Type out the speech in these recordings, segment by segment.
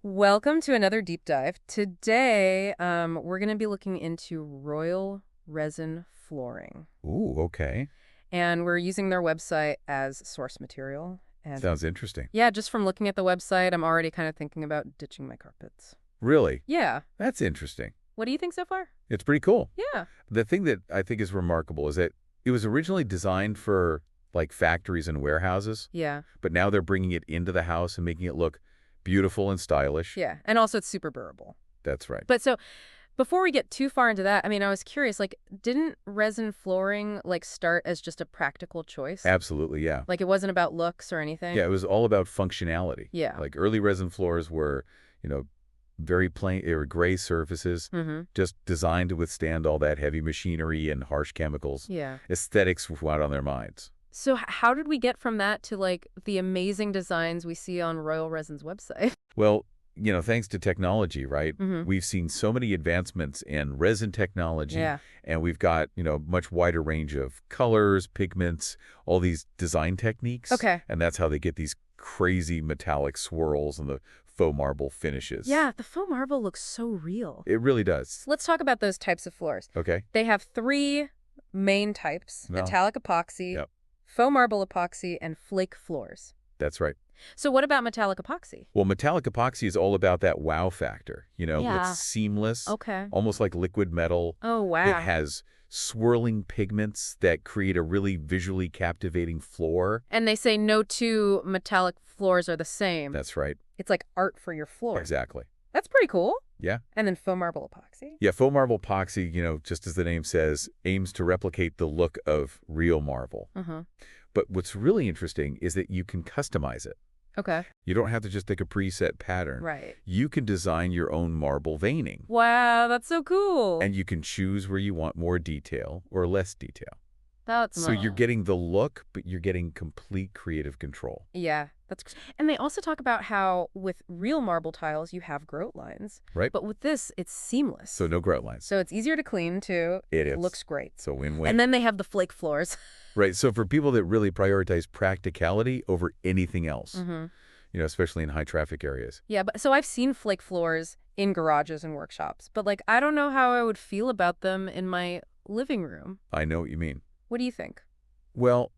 Welcome to another deep dive. Today, we're going to be looking into Royal Resin flooring. Ooh, okay. And we're using their website as source material. And Sounds interesting. yeah, just from looking at the website, I'm already kind of thinking about ditching my carpets. Really? Yeah. That's interesting. What do you think so far? It's pretty cool. Yeah. The thing that I think is remarkable is that it was originally designed for like factories and warehouses, Yeah. but now they're bringing it into the house and making it look beautiful and stylish. Yeah. And also it's super durable. That's right. But so before we get too far into that, I mean, I was curious, like, didn't resin flooring, like, start as just a practical choice? Absolutely, yeah. Like, it wasn't about looks or anything? Yeah, it was all about functionality. Yeah. Like early resin floors were, very plain, they were gray surfaces, just designed to withstand all that heavy machinery and harsh chemicals. Yeah. Aesthetics were what on their minds. So how did we get from that to, like, the amazing designs we see on Royal Resin's website? Well, thanks to technology, right? Mm-hmm. We've seen so many advancements in resin technology, Yeah. and we've got, much wider range of colors, pigments, all these design techniques. Okay. And that's how they get these crazy metallic swirls and the faux marble finishes. Yeah, the faux marble looks so real. It really does. Let's talk about those types of floors. Okay. They have three main types: Well, metallic epoxy, yep. faux marble epoxy, and flake floors. That's right. So what about metallic epoxy? Well, metallic epoxy is all about that wow factor. Yeah. It's seamless, Okay. almost like liquid metal. Oh, It wow. has swirling pigments that create a really visually captivating floor. And they say no two metallic floors are the same. That's right. It's like art for your floor. Exactly. That's pretty cool. Yeah. And then faux marble epoxy. Yeah, faux marble epoxy, just as the name says, aims to replicate the look of real marble. Uh-huh. But what's really interesting is that you can customize it. Okay. You don't have to just take a preset pattern. Right. You can design your own marble veining. Wow, that's so cool. And you can choose where you want more detail or less detail. That's So you're getting the look, but you're getting complete creative control. Yeah, and they also talk about how with real marble tiles you have grout lines. Right. But with this, it's seamless. So no grout lines. So it's easier to clean too. It is. Looks great. So win-win. And then they have the flake floors. Right. So for people that really prioritize practicality over anything else, especially in high traffic areas. Yeah, but so I've seen flake floors in garages and workshops, but like I don't know how I would feel about them in my living room. I know what you mean. What do you think? Well,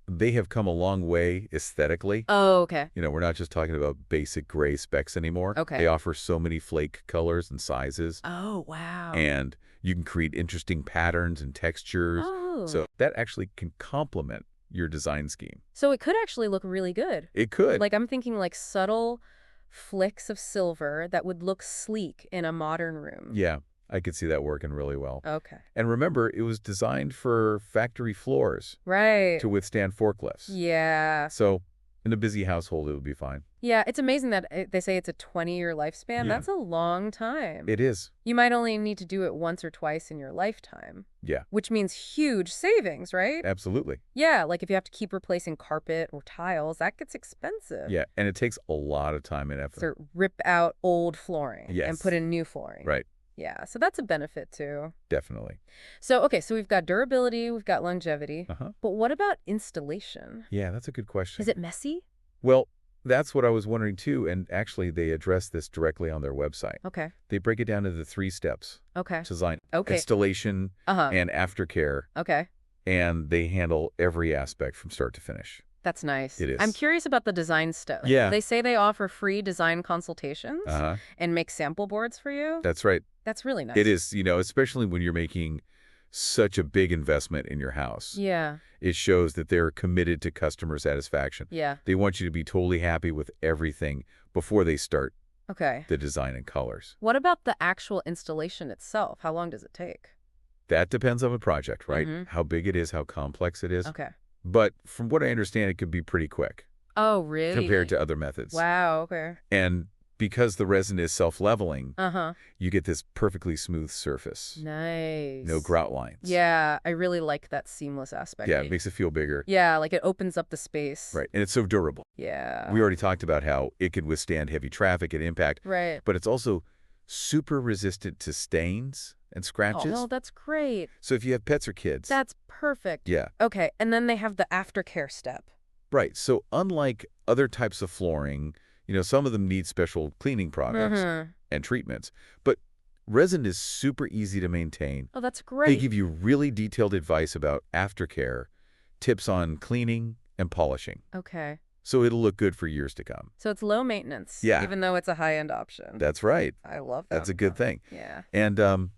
they have come a long way aesthetically. Oh, okay. We're not just talking about basic gray specs anymore. Okay. They offer so many flake colors and sizes. Oh, wow. And you can create interesting patterns and textures. Oh. So that actually can complement your design scheme. So it could actually look really good. It could. Like I'm thinking like subtle flicks of silver that would look sleek in a modern room. Yeah, I could see that working really well. Okay. And remember, it was designed for factory floors Right. to withstand forklifts. Yeah. So in a busy household, it would be fine. Yeah, it's amazing that they say it's a 20-year lifespan. Yeah. That's a long time. It is. You might only need to do it once or twice in your lifetime. Yeah. Which means huge savings, right? Absolutely. Yeah, like if you have to keep replacing carpet or tiles, that gets expensive. Yeah, and it takes a lot of time and effort. So rip out old flooring and Yes. put in new flooring. Right. Yeah, so that's a benefit too. Definitely. So, okay, so we've got durability, we've got longevity. Uh-huh. But what about installation? Yeah, that's a good question. Is it messy? Well, that's what I was wondering too, and actually they address this directly on their website. Okay. They break it down into 3 steps: Okay. design, Okay. installation, Uh-huh. and aftercare, Okay. and they handle every aspect from start to finish. That's nice. It is. I'm curious about the design stuff. Yeah. They say they offer free design consultations Uh-huh. and make sample boards for you. That's right. That's really nice. It is, especially when you're making such a big investment in your house. Yeah. It shows that they're committed to customer satisfaction. Yeah. They want you to be totally happy with everything before they start Okay. the design and colors. What about the actual installation itself? How long does it take? That depends on the project, right? Mhm. How big it is, how complex it is. Okay. But from what I understand, it could be pretty quick Oh, really? compared to other methods. Wow, okay. And because the resin is self-leveling, Uh-huh. you get this perfectly smooth surface. Nice. No grout lines. Yeah, I really like that seamless aspect. Yeah, it makes it feel bigger. Yeah, like it opens up the space. Right. And it's so durable. Yeah. We already talked about how it can withstand heavy traffic and impact, Right. but it's also super resistant to stains and scratches. Oh, that's great. So if you have pets or kids. That's perfect. Yeah. Okay, and then they have the aftercare step. Right. So unlike other types of flooring, Some of them need special cleaning products Mm-hmm. and treatments. But resin is super easy to maintain. Oh, that's They great. give you really detailed advice about aftercare, tips on cleaning and polishing. Okay. So it'll look good for years to come. So it's low maintenance, Yeah, even though it's a high-end option. that's right. I love that That's a good stuff. thing. Yeah. And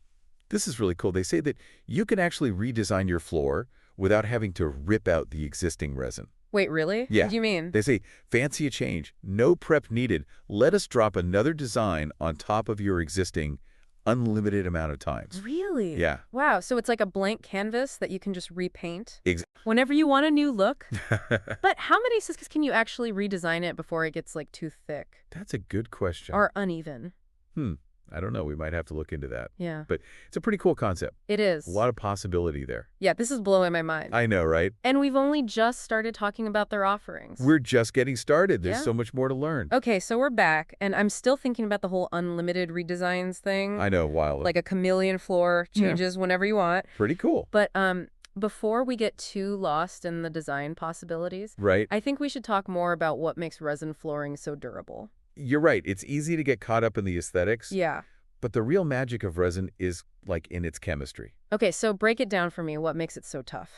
this is really cool. They say that you can actually redesign your floor without having to rip out the existing resin. Wait, really? Yeah. What do you mean? They say, fancy a change, no prep needed. Let us drop another design on top of your existing unlimited amount of times. Really? Yeah. Wow, so it's like a blank canvas that you can just repaint Exactly. whenever you want a new look? But how many systems can you actually redesign it before it gets like too thick That's a good question. or uneven? I don't know. We might have to look into that. Yeah. But it's a pretty cool concept. It is. A lot of possibility there. Yeah, this is blowing my mind. I know, right? And we've only just started talking about their offerings. We're just getting started. There's Yeah. so much more to learn. Okay, so we're back, and I'm still thinking about the whole unlimited redesigns thing. I know, wild. Like a chameleon floor, changes whenever you want. Pretty cool. But before we get too lost in the design possibilities, Right? I think we should talk more about what makes resin flooring so durable. You're right. It's easy to get caught up in the aesthetics. Yeah. But the real magic of resin is like in its chemistry. Okay, so break it down for me. What makes it so tough?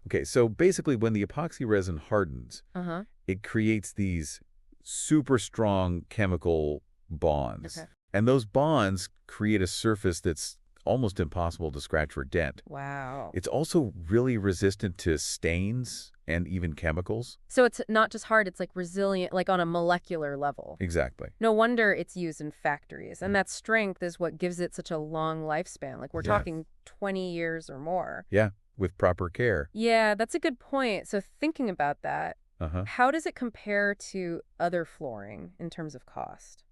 Okay, so basically when the epoxy resin hardens, Uh-huh. it creates these super strong chemical bonds. Okay. And those bonds create a surface that's almost impossible to scratch or dent. Wow. It's also really resistant to stains and even chemicals. So it's not just hard, it's like resilient, like on a molecular level. Exactly. No wonder it's used in factories. And that strength is what gives it such a long lifespan. Like we're Yeah. talking 20 years or more. Yeah, with proper care. Yeah, that's a good point. So thinking about that, Uh-huh. how does it compare to other flooring in terms of cost?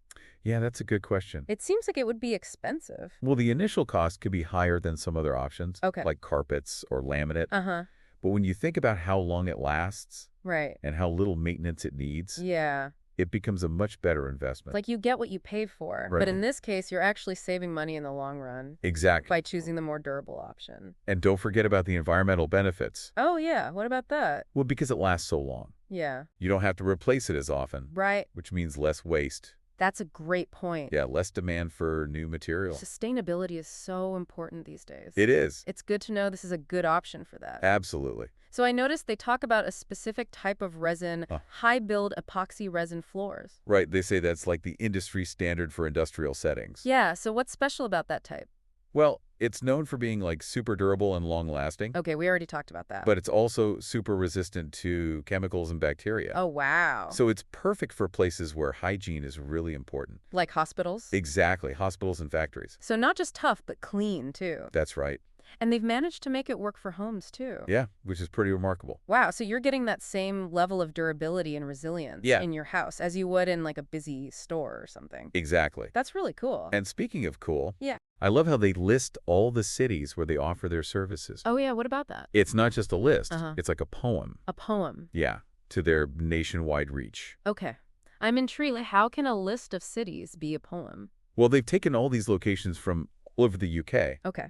Yeah, that's a good question. It seems like it would be expensive. Well, the initial cost could be higher than some other options, Okay. like carpets or laminate. Uh-huh. But when you think about how long it lasts Right. and how little maintenance it needs, Yeah. it becomes a much better investment. Like you get what you pay for. Right. But in this case, you're actually saving money in the long run Exactly. by choosing the more durable option. And don't forget about the environmental benefits. Oh, yeah. What about that? Well, because it lasts so long. Yeah. You don't have to replace it as often, Right. which means less waste. That's a great point. Yeah, less demand for new material. Sustainability is so important these days. It is. It's good to know this is a good option for that. Absolutely. So I noticed they talk about a specific type of resin, Huh. high-build epoxy resin floors. Right, they say that's like the industry standard for industrial settings. Yeah, so what's special about that type? Well, it's known for being like super durable and long-lasting, Okay, we already talked about that. but it's also super resistant to chemicals and bacteria. Oh, wow. So it's perfect for places where hygiene is really important. Like hospitals? Exactly, hospitals and factories. So not just tough, but clean, too. That's right. And they've managed to make it work for homes, too. Yeah, which is pretty remarkable. Wow, so you're getting that same level of durability and resilience Yeah. in your house as you would in like a busy store or something. Exactly. That's really cool. And speaking of cool, Yeah. I love how they list all the cities where they offer their services. Oh, yeah, what about that? It's not just a list. Uh-huh. It's like a poem. A poem. Yeah, to their nationwide reach. Okay. I'm intrigued. How can a list of cities be a poem? Well, they've taken all these locations from all over the UK, Okay.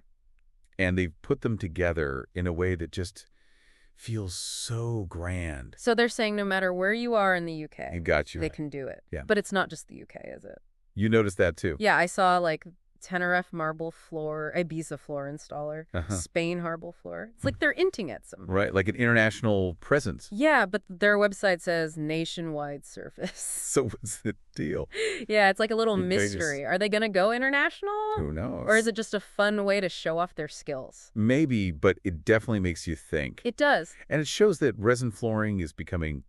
and they've put them together in a way that just feels so grand. So they're saying no matter where you are in the UK, You got you. they can do it. Yeah. But it's not just the UK, is it? You noticed that too. Yeah, I saw like Tenerife marble floor, Ibiza floor installer, Uh-huh. Spain marble floor. It's like they're hinting at some. Right, like an international presence. Yeah, but their website says nationwide service. So what's the deal? Yeah, it's like a little They just- mystery. Are they going to go international? Who knows? Or is it just a fun way to show off their skills? Maybe, but it definitely makes you think. It does. And it shows that resin flooring is becoming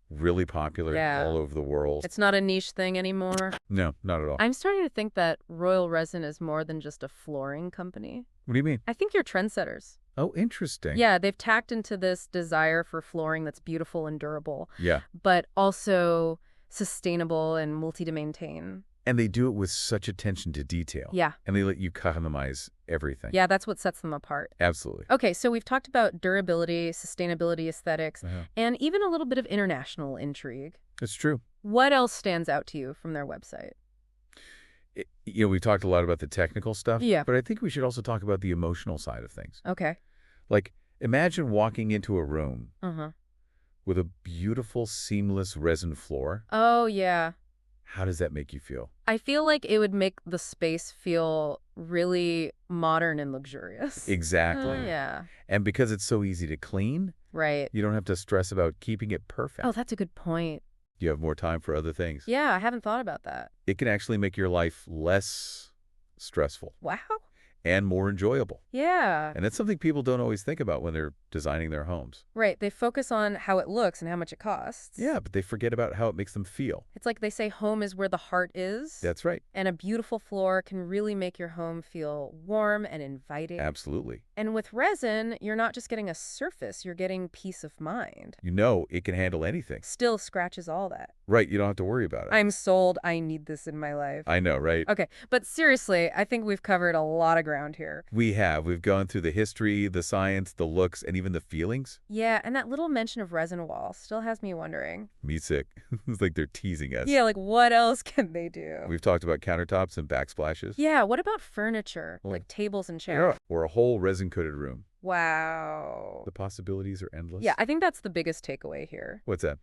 really popular Yeah. all over the world. It's not a niche thing anymore. No, not at all. I'm starting to think that Royal Resin is more than just a flooring company. What do you mean? I think you're trendsetters. Oh, interesting. Yeah, they've tacked into this desire for flooring that's beautiful and durable, Yeah. but also sustainable and multi to maintain. And they do it with such attention to detail. Yeah. And they let you customize everything. Yeah, that's what sets them apart. Absolutely. Okay, so we've talked about durability, sustainability, aesthetics, Uh-huh. and even a little bit of international intrigue. It's true. What else stands out to you from their website? We talked a lot about the technical stuff. Yeah. But I think we should also talk about the emotional side of things. Okay. Like, imagine walking into a room Uh-huh. with a beautiful, seamless resin floor. Oh, yeah. How does that make you feel? I feel like it would make the space feel really modern and luxurious. Exactly. Yeah. And because it's so easy to clean, Right. you don't have to stress about keeping it perfect. Oh, that's a good point. You have more time for other things. Yeah, I haven't thought about that. It can actually make your life less stressful Wow. and more enjoyable. Yeah. And that's something people don't always think about when they're designing their homes. Right. They focus on how it looks and how much it costs. Yeah, but they forget about how it makes them feel. It's like they say home is where the heart is. That's right. And a beautiful floor can really make your home feel warm and inviting. Absolutely. And with resin, you're not just getting a surface, you're getting peace of mind. You know it can handle anything. Still scratches all that. Right, you don't have to worry about it. I'm sold. I need this in my life. I know, right? Okay, but seriously, I think we've covered a lot of ground here. We have. We've gone through the history, the science, the looks, and even the feelings. Yeah, and that little mention of resin wall still has me wondering. Me sick. It's like they're teasing us. Yeah, like what else can they do? We've talked about countertops and backsplashes. Yeah, what about furniture? Like tables and chairs? Yeah. Or a whole resin-coated room. Wow. The possibilities are endless. Yeah, I think that's the biggest takeaway here. What's that?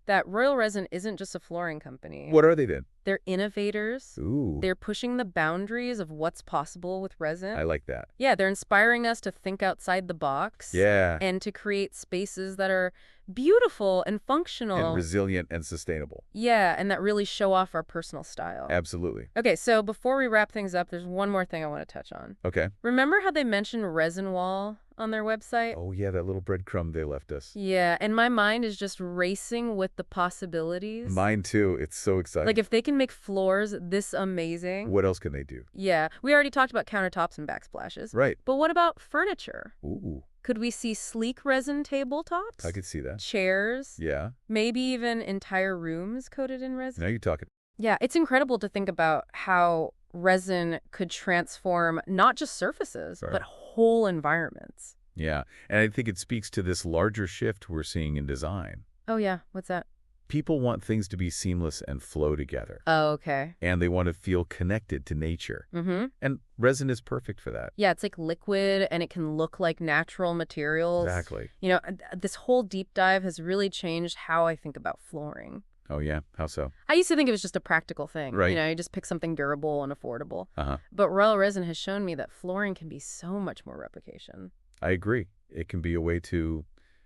That Royal Resin isn't just a flooring company. What are they then? They're innovators. Ooh. They're pushing the boundaries of what's possible with resin. I like that. Yeah, they're inspiring us to think outside the box. Yeah. And to create spaces that are beautiful and functional. And resilient and sustainable. Yeah, and that really show off our personal style. Absolutely. Okay, so before we wrap things up, there's one more thing I want to touch on. Okay. Remember how they mentioned resin wall on their website? Oh, yeah, that little breadcrumb they left us. Yeah, and my mind is just racing with the possibilities. Mine too. It's so exciting. Like if they can make floors this amazing. What else can they do? Yeah, we already talked about countertops and backsplashes. Right. But what about furniture? Ooh. Could we see sleek resin tabletops? I could see that. Chairs? Yeah. Maybe even entire rooms coated in resin? Now you're talking. Yeah, it's incredible to think about how resin could transform not just surfaces, Sure. but whole environments. Yeah. And I think it speaks to this larger shift we're seeing in design. Oh, yeah. What's that? People want things to be seamless and flow together. Oh, okay. And they want to feel connected to nature. Mm-hmm. And resin is perfect for that. Yeah, it's like liquid and it can look like natural materials. Exactly. You know, this whole deep dive has really changed how I think about flooring. Oh, yeah? How so? I used to think it was just a practical thing. Right. You know, you just pick something durable and affordable. Uh-huh. But Royal Resin has shown me that flooring can be so much more replication. I agree. It can be a way to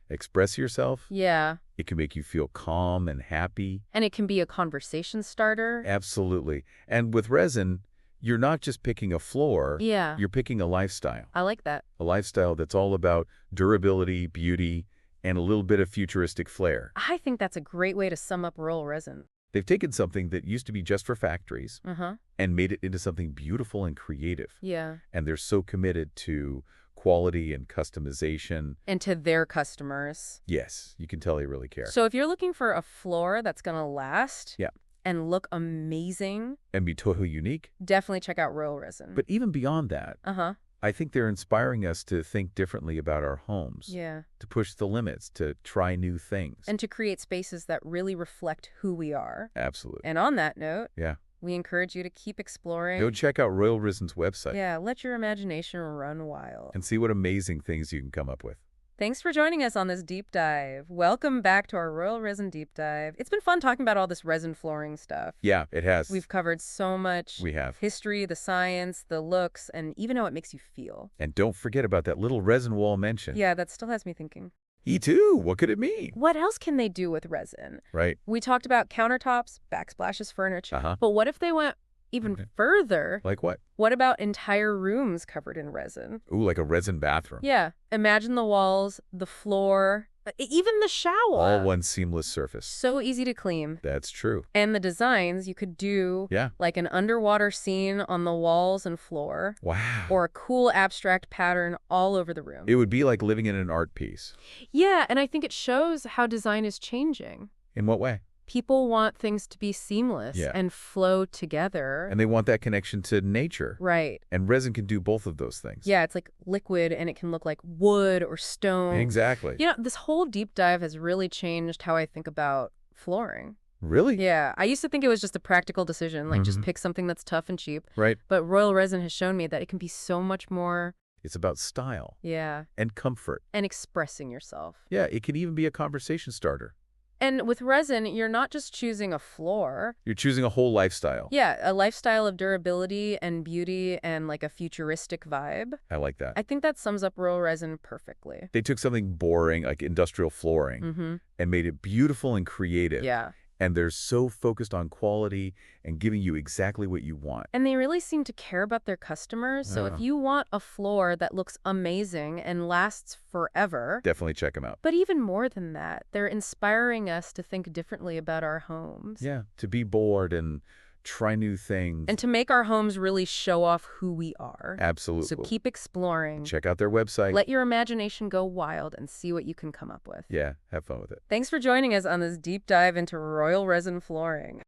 express yourself. Yeah. It can make you feel calm and happy. And it can be a conversation starter. Absolutely. And with resin, you're not just picking a floor. Yeah. You're picking a lifestyle. I like that. A lifestyle that's all about durability, beauty, and a little bit of futuristic flair. I think that's a great way to sum up Royal Resin. They've taken something that used to be just for factories Uh-huh. and made it into something beautiful and creative. Yeah. And they're so committed to quality and customization. And to their customers. Yes, you can tell they really care. So if you're looking for a floor that's going to last Yeah. and look amazing, And be totally unique. definitely check out Royal Resin. But even beyond that, Uh-huh. I think they're inspiring us to think differently about our homes. Yeah. To push the limits, to try new things. And to create spaces that really reflect who we are. Absolutely. And on that note, Yeah. we encourage you to keep exploring. Go check out Royal Resin's website Yeah, let your imagination run wild. and see what amazing things you can come up with. Thanks for joining us on this deep dive. Welcome back to our Royal Resin deep dive. It's been fun talking about all this resin flooring stuff. Yeah, it has. We've covered so much. We have. History, the science, the looks, and even how it makes you feel. And don't forget about that little resin wall mention. Yeah, that still has me thinking. Me too. What could it mean? What else can they do with resin? Right. We talked about countertops, backsplashes, furniture. Uh-huh. But what if they went even Okay. further? Like what? What about entire rooms covered in resin? Ooh, like a resin bathroom. Yeah, imagine the walls, the floor, even the shower. All one seamless surface. So easy to clean. That's true. And the designs, you could do Yeah. like an underwater scene on the walls and floor, Wow. or a cool abstract pattern all over the room. It would be like living in an art piece. Yeah, and I think it shows how design is changing. In what way? People want things to be seamless Yeah. and flow together. And they want that connection to nature. Right. And resin can do both of those things. Yeah, it's like liquid and it can look like wood or stone. Exactly. You know, this whole deep dive has really changed how I think about flooring. Really? Yeah, I used to think it was just a practical decision, like just Mhm. pick something that's tough and cheap. Right. But Royal Resin has shown me that it can be so much more, It's about style yeah, and comfort. and expressing yourself. Yeah, it can even be a conversation starter. And with resin, you're not just choosing a floor. You're choosing a whole lifestyle. Yeah, a lifestyle of durability and beauty and like a futuristic vibe. I like that. I think that sums up royal resin perfectly. They took something boring, like industrial flooring, and made it beautiful and creative. Yeah. And they're so focused on quality and giving you exactly what you want. And they really seem to care about their customers. So if you want a floor that looks amazing and lasts forever, Definitely check them out. but even more than that, they're inspiring us to think differently about our homes. Yeah, to be bored and try new things. And to make our homes really show off who we are. Absolutely. So keep exploring. Check out their website. Let your imagination go wild and see what you can come up with. Yeah, have fun with it. Thanks for joining us on this deep dive into royal resin flooring.